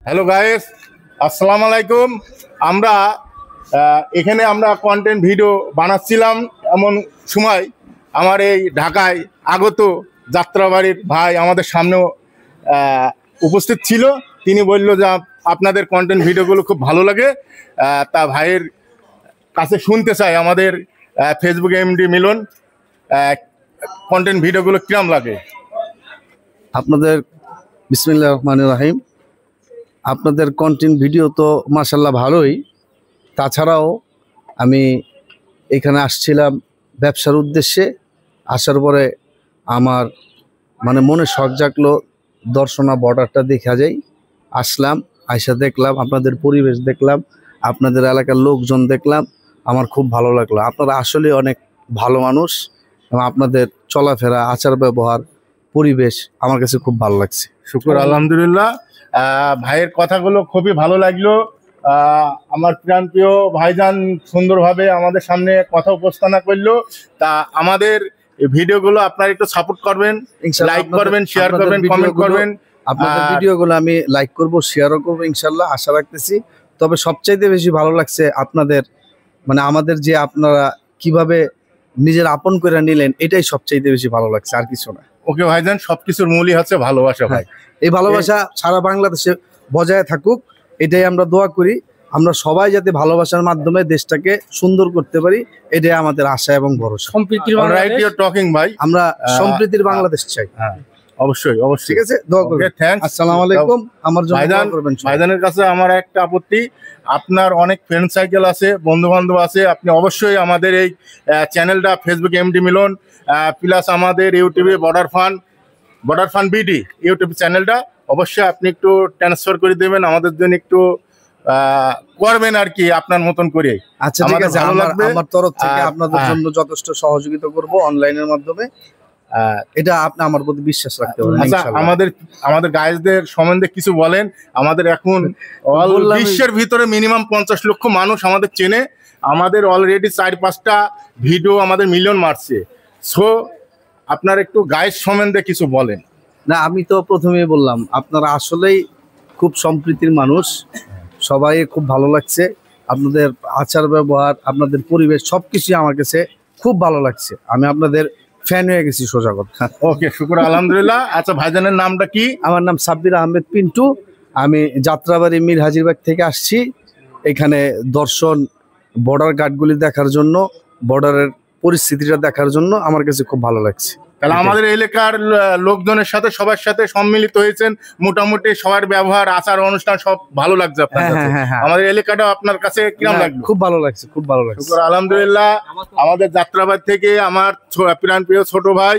Hello guys, আসসালামু আলাইকুম। আমরা এখানে কন্টেন্ট ভিডিও বানাচ্ছিলাম, এমন সময় আমার এই ঢাকায় আগত যাত্রাবাড়ির ভাই আমাদের সামনেও উপস্থিত ছিল। তিনি বলল যে আপনাদের কন্টেন্ট ভিডিওগুলো খুব ভালো লাগে, তা ভাইয়ের কাছে শুনতে চাই আমাদের ফেসবুক এমডি মিলন কন্টেন্ট ভিডিওগুলো কিরম লাগে। আপনাদের বিসমিল্লাহির রহমানির রহিম। আপনাদের কন্টেন্ট ভিডিও তো মাশাআল্লাহ ভালোই। তাছাড়াও আমি এখানে আসছিলাম ব্যবসার উদ্দেশ্যে। আসার পরে আমার মনে শখ জাগলো, দর্শনা বর্ডারটা দেখা যায়। আসলাম, আইসা দেখলাম, আপনাদের পরিবেশ দেখলাম, আপনাদের এলাকার লোকজন দেখলাম, আমার খুব ভালো লাগলো। আপনারা আসলে অনেক ভালো মানুষ এবং আপনাদের চলাফেরা, আচার ব্যবহার, পরিবেশ আমার কাছে খুব ভালো লাগছে। শুকর আলহামদুলিল্লাহ। ভাইয়ের কথাগুলো খুবই ভালো লাগলো। আমার প্রিয় ভাইজান সুন্দরভাবে আমাদের সামনে কথা উপস্থাপনা করলো। তা আমাদের ভিডিওগুলো আপনারা একটু সাপোর্ট করবেন, লাইক করবেন, শেয়ার করবেন, কমেন্ট করবেন। আপনাদের ভিডিওগুলো আমি লাইক করব, শেয়ারও করবো ইনশাল্লাহ, আশা রাখতেছি। তবে সবচাইতে বেশি ভালো লাগছে আপনাদের আমাদের যে আপনারা কিভাবে নিজের আপন করে নিলেন, এটাই সবচাইতে বেশি ভালো লাগছে, আর কিছু না। ওকে ভাইজান, সবকিছুর মূলই হচ্ছে ভালোবাসা ভাই। এই ভালোবাসা সারা বাংলাদেশে বজায় থাকুক, এটাই আমরা দোয়া করি। আমরা সবাই যাতে ভালোবাসার মাধ্যমে দেশটাকে সুন্দর করতে পারি, এটাই আমাদের আশা এবং ভরসা। সম্প্রীতির বাংলাদেশ টকিং ভাই, আমরা সম্প্রীতির বাংলাদেশ চাই। হ্যাঁ, অবশ্যই অবশ্যই। ঠিক আছে, দোয়া করবেন। থ্যাঙ্কস, আসসালামু আলাইকুম। আমার জন্য দোয়া করবেন। ভাইজানের কাছে আমার একটা আপত্তি, আপনার অনেক ফ্রেন্ড সাইকেল আছে, বন্ধু বান্ধব আছে, আপনি অবশ্যই আমাদের এই চ্যানেলটা ফেসবুক এমডি মিলন প্লাস আমাদের ইউটিউবে বর্ডার ফান বিডি ইউটিউব চ্যানেলটা অবশ্যই আপনি একটু ট্রান্সফার করে দেবেন, আমাদের জন্য একটু করবেন আর কি, আপনার মতন করে। আচ্ছা, ঠিক আছে, আমার তরফ থেকে আপনাদের জন্য যথেষ্ট সহযোগিতা করব অনলাইনের মাধ্যমে। এটা আপনি আমার প্রতি বিশ্বাস রাখতে পারেন। আচ্ছা, আমাদের গাইজদের সম্বন্ধে কিছু বলেন। আমাদের এখন বিশ্বের ভিতরে মিনিমাম 50 লক্ষ মানুষ আমাদের চেনে। আমাদের অলরেডি 4-5টা ভিডিও আমাদের মিলিয়ন মারছে। সো আপনার একটু গাইজ সম্বন্ধে কিছু বলেন। না, আমি তো প্রথমেই বললাম, আপনারা আসলেই খুব সম্প্রীতির মানুষ, সবাই খুব ভালো লাগছে। আপনাদের আচার ব্যবহার, আপনাদের পরিবেশ সবকিছুই আমার কাছে খুব ভালো লাগছে। আমি আপনাদের ফ্যান হয়ে গেছি, সোজা কথা। ওকে, শুকর আলহামদুলিল্লাহ। আচ্ছা, ভাইজানের নামটা কি? আমার নাম সাব্বির আহমেদ পিন্টু। আমি যাত্রাবাড়ি মীর হাজিরবাগ থেকে আসছি এখানে দর্শন, বর্ডার গার্ডগুলি দেখার জন্য, বর্ডারের পরিস্থিতিটা দেখার জন্য। আমার কাছে খুব ভালো লাগছে। তাহলে আমাদের এলাকার লোকজনের সাথে সবার সাথে সম্মিলিত হয়েছেন, মোটামুটি সবার ব্যবহার, আচার অনুষ্ঠান সব ভালো লাগছে আপনার কাছে? আমাদের এলাকাটা আপনার কাছে কিরকম লাগলো? খুব ভালো লাগছে, খুব ভালো লাগছে। আলহামদুলিল্লাহ। আমাদের যাত্রাবাড়ি থেকে আমার প্রিয় ছোট ভাই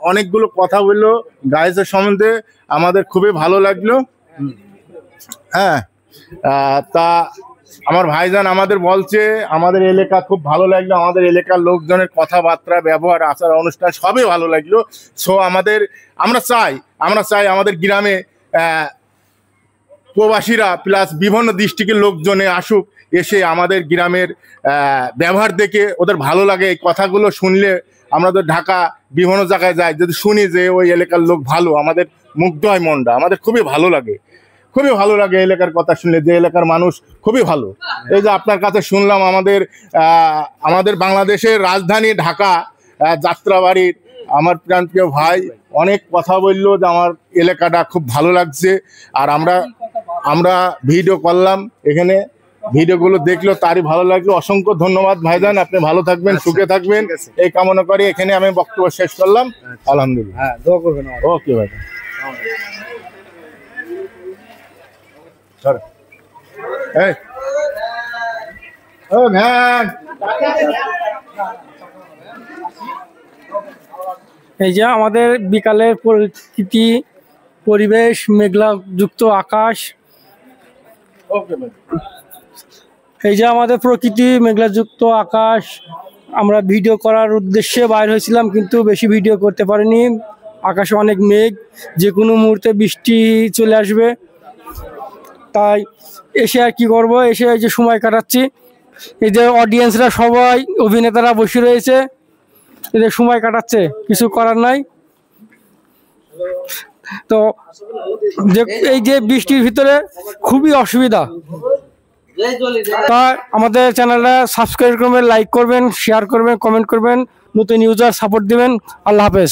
অনেকগুলো কথা বললো গাইজের সম্বন্ধে, আমাদের খুবই ভালো লাগলো। হ্যাঁ, তা আমার ভাইজান আমাদের বলছে আমাদের এলাকা খুব ভালো লাগলো, আমাদের এলাকার লোকজনের কথাবার্তা, ব্যবহার, আচার অনুষ্ঠান সবই ভালো লাগলো। সো আমরা চাই আমাদের গ্রামে প্রবাসীরা প্লাস বিভিন্ন ডিস্ট্রিক্টের লোকজনে আসুক, এসে আমাদের গ্রামের ব্যবহার দেখে ওদের ভালো লাগে। এই কথাগুলো শুনলে আমরা তো ঢাকা বিভিন্ন জায়গায় যাই, যদি শুনি যে ওই এলাকার লোক ভালো, আমাদের মুগ্ধ হয় মনটা, আমাদের খুবই ভালো লাগে, খুবই ভালো লাগে এলাকার কথা শুনলে, যে এলাকার মানুষ খুবই ভালো। এই যে আপনার কাছে শুনলাম, আমাদের বাংলাদেশের রাজধানী ঢাকা যাত্রাবাড়ির আমার প্রিয় ভাই অনেক কথা বললো যে আমার এলাকাটা খুব ভালো লাগছে। আর আমরা ভিডিও করলাম, এখানে ভিডিওগুলো দেখলো, তারই ভালো লাগলো। অসংখ্য ধন্যবাদ ভাইজান, আপনি ভালো থাকবেন, সুখে থাকবেন, এই কামনা করি এখানে আমি বক্তব্য শেষ করলাম। আলহামদুলিল্লাহ। হ্যাঁ, দোয়া করবেন। ওকে ভাই। এই যে আমাদের বিকালের প্রকৃতি, পরিবেশ, মেঘলা যুক্ত আকাশ, এই যে আমাদের প্রকৃতি, মেঘলা যুক্ত আকাশ, আমরা ভিডিও করার উদ্দেশ্যে বাইর হয়েছিলাম, কিন্তু বেশি ভিডিও করতে পারিনি। আকাশে অনেক মেঘ, যে কোনো মুহূর্তে বৃষ্টি চলে আসবে। তাই এসে আর কি করবো, এসে এই যে সময় কাটাচ্ছি। এই যে অডিয়েন্সরা সবাই, অভিনেতারা বসে রয়েছে, এদের সময় কাটাচ্ছে, কিছু করার নাই। তো এই যে বৃষ্টির ভিতরে খুবই অসুবিধা। তা আমাদের চ্যানেলটা সাবস্ক্রাইব করবেন, লাইক করবেন, শেয়ার করবেন, কমেন্ট করবেন, নতুন ইউজার সাপোর্ট দিবেন। আল্লাহ হাফেজ।